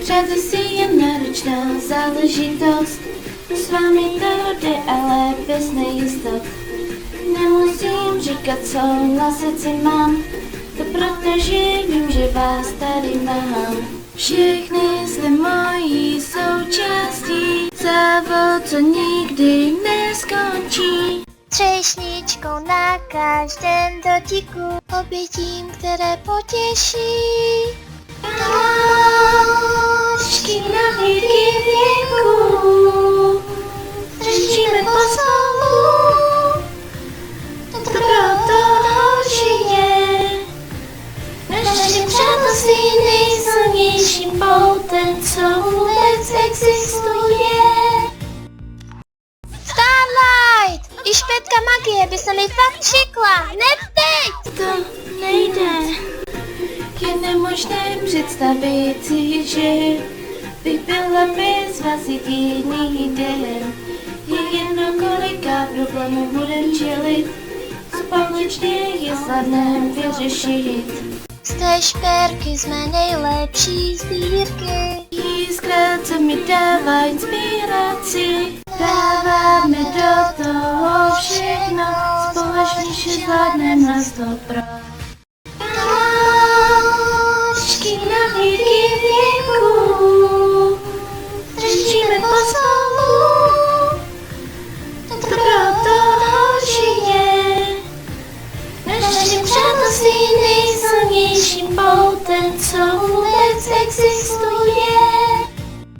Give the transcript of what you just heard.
Přátelství je náročná záležitost, s vámi to jde, ale bez nejistot. Nemusím říkat, co na srdci mám, to protože vím, že vás tady mám. Všechny jste mojí součástí, závod, co nikdy neskončí. Třešničkou na každém dotyku, obětím, které potěší. Dášky na díky věku, držíme pospolu, proto žije. Naše přátelství nejsilnějším poutem, co vůbec existuje. Starlight! I špetka magie by se mi fakt šikla, ne teď! To nejde, je nemožné představit si, že bych byla bez vás jediný den. Je jedno, kolika problémů budem čelit, společně je snadné vyřešit. Z té šperky jsme nejlepší sbírky. Jiskra, co mi dává inspiraci, dáváme do toho všechno, společně zvládneme na 100%. Dášky na